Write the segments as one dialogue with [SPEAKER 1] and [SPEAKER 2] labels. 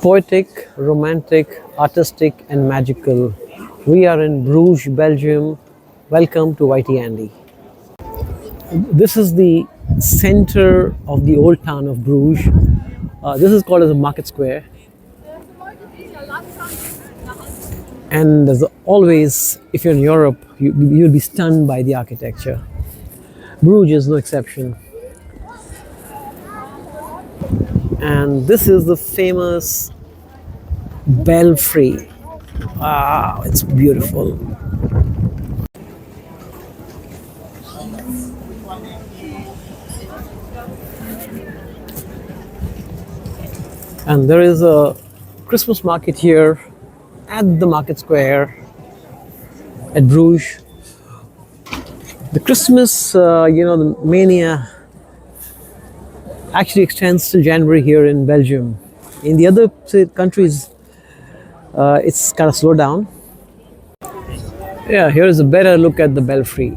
[SPEAKER 1] Poetic, romantic, artistic, and magical. We are in Bruges, Belgium. Welcome to YT Andy. This is the center of the old town of Bruges. This is called as a market square. And as always, if you're in Europe, you'll be stunned by the architecture. Bruges is no exception. And this is the famous Belfry. Wow, it's beautiful. And there is a Christmas market here at the market square at Bruges. The Christmas, the mania actually extends till January here in Belgium. In the other countries, it's kind of slowed down. Yeah, here is a better look at the Belfry.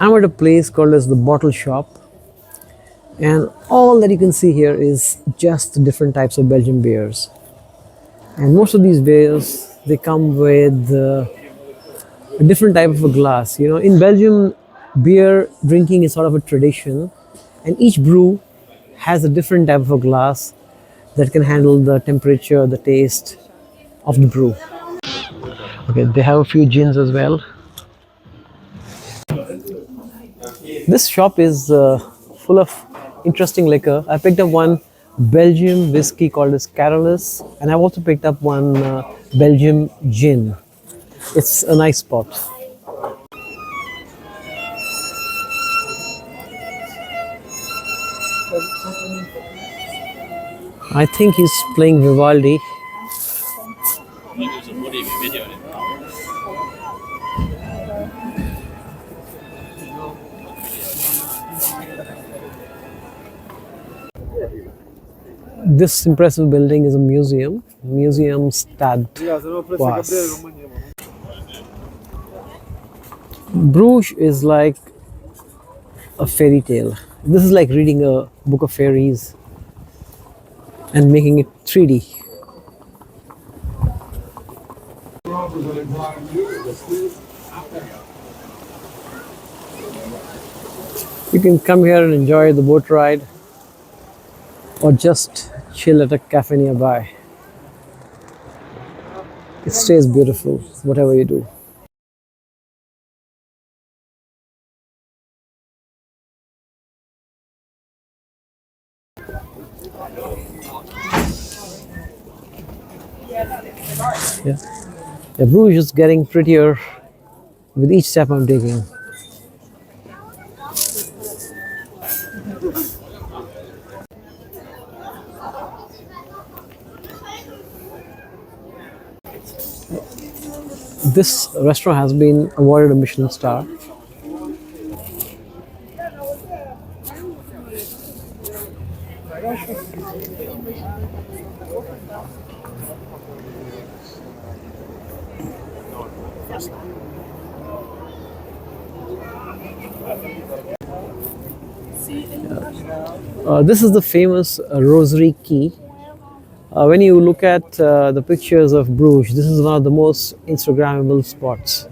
[SPEAKER 1] I'm at a place called as the Bottle Shop, and all that you can see here is just different types of Belgian beers. And most of these beers, they come with a different type of a glass. You know, in Belgium, beer drinking is sort of a tradition, and each brew has a different type of a glass that can handle the temperature, the taste of the brew. Okay, they have a few gins as well. This shop is full of interesting liquor. I picked up one Belgian whiskey called as Carolus, and I've also picked up one Belgian gin. It's a nice spot. I think he's playing Vivaldi. This impressive building is a museum, Stad Was. Bruges is like a fairy tale. This is like reading a book of fairies and making it 3D. You can come here and enjoy the boat ride or just chill at a cafe nearby. It stays beautiful, whatever you do. Yeah. The Bruges is getting prettier with each step I'm taking. This restaurant has been awarded a Michelin star. This is the famous Rosary Quay. When you look at the pictures of Bruges, this is one of the most Instagrammable spots.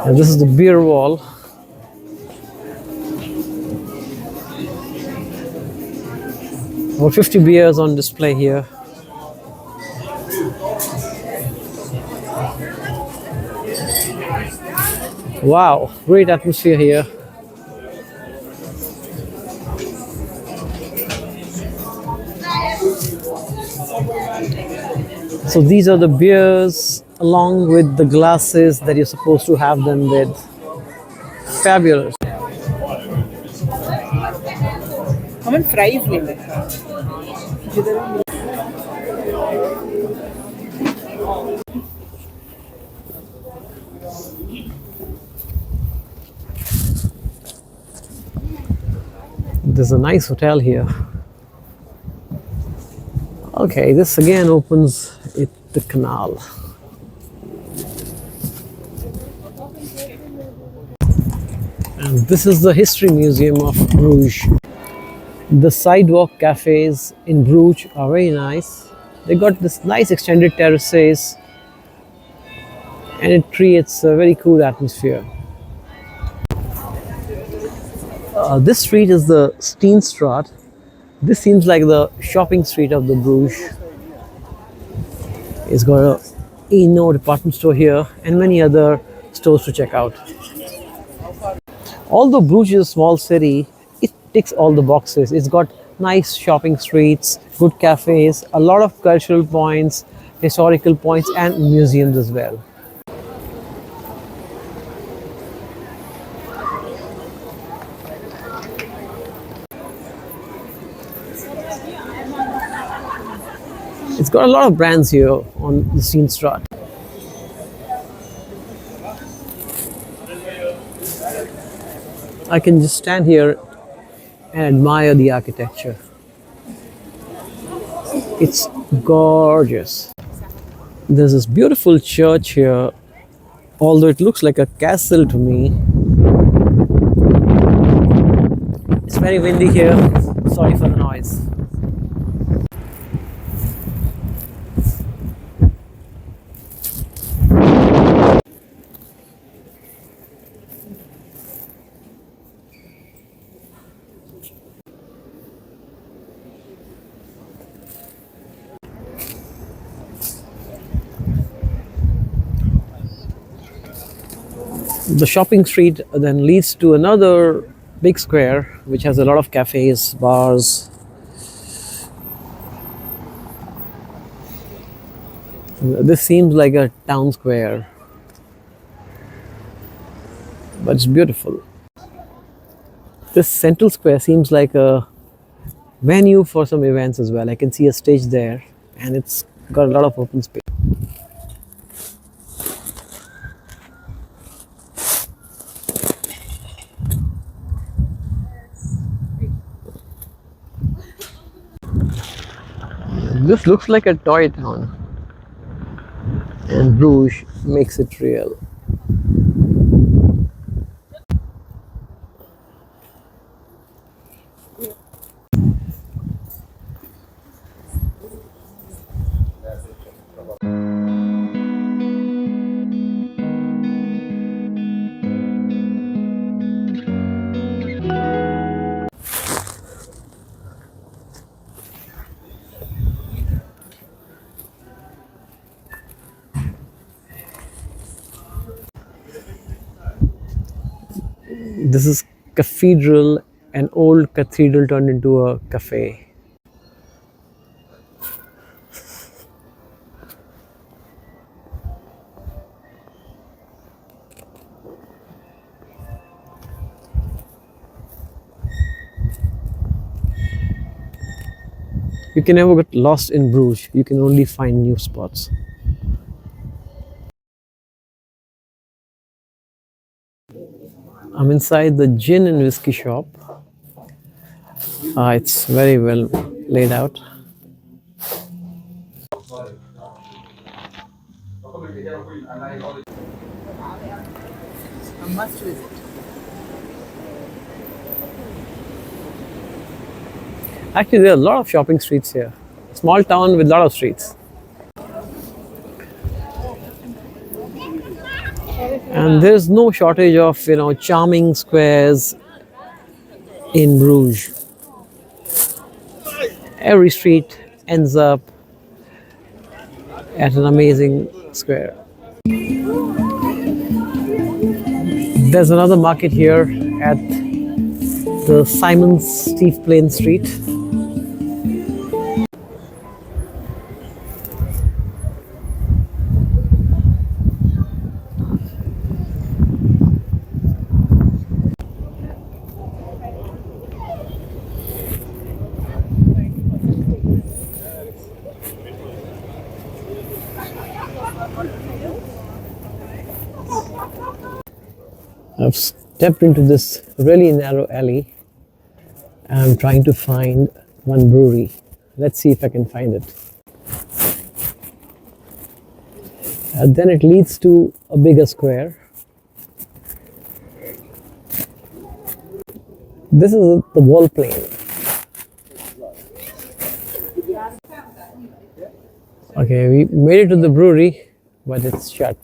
[SPEAKER 1] And this is the beer wall. About 50 beers on display here. Wow, great atmosphere here. So these are the beers along with the glasses that you're supposed to have them with. Fabulous.
[SPEAKER 2] How many fries?
[SPEAKER 1] There's a nice hotel here. Okay, this again opens it the canal. And this is the History Museum of Bruges. The sidewalk cafes in Bruges are very nice. They got this nice extended terraces and it creates a very cool atmosphere. This street is the Steenstraat. This seems like the shopping street of the Bruges. It's got a department store here and many other stores to check out. Although Bruges is a small city, it ticks all the boxes. It's got nice shopping streets, good cafes, a lot of cultural points, historical points, and museums as well. It's got a lot of brands here on the Steenstraat. I can just stand here and admire the architecture. It's gorgeous. There's this beautiful church here, although it looks like a castle to me. It's very windy here. Sorry for the noise. The shopping street then leads to another big square which has a lot of cafes, bars. This seems like a town square, but it's beautiful. This central square seems like a venue for some events as well. I can see a stage there and it's got a lot of open space. This looks like a toy town, and Bruges makes it real. This is cathedral, an old cathedral turned into a cafe. You can never get lost in Bruges. You can only find new spots. I'm inside the gin and whiskey shop. It's very well laid out.
[SPEAKER 2] A must visit.
[SPEAKER 1] Actually, there are a lot of shopping streets here. Small town with a lot of streets. And there's no shortage of, charming squares in Bruges. Every street ends up at an amazing square. There's another market here at the Simon Steve Plain Street. I've stepped into this really narrow alley I'm trying to find one brewery. Let's see if I can find it. Then it leads to a bigger square. This is the wall plane. Okay, we made it to the brewery, but it's shut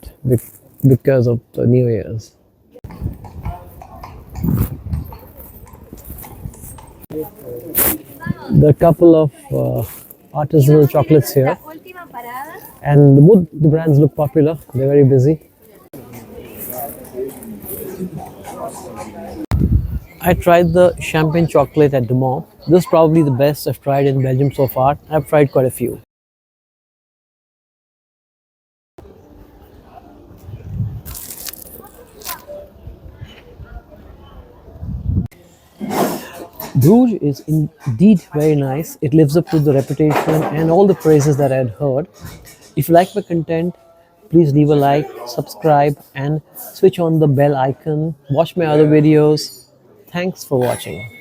[SPEAKER 1] because of the New Year's. There are a couple of artisanal chocolates here, and both the brands look popular. They're very busy. I tried the champagne chocolate at Dumont. This is probably the best I've tried in Belgium so far. I've tried quite a few. Bruges is indeed very nice. It lives up to the reputation and all the praises that I had heard. If you like my content, please leave a like, subscribe, and switch on the bell icon. Watch my other videos. Thanks for watching.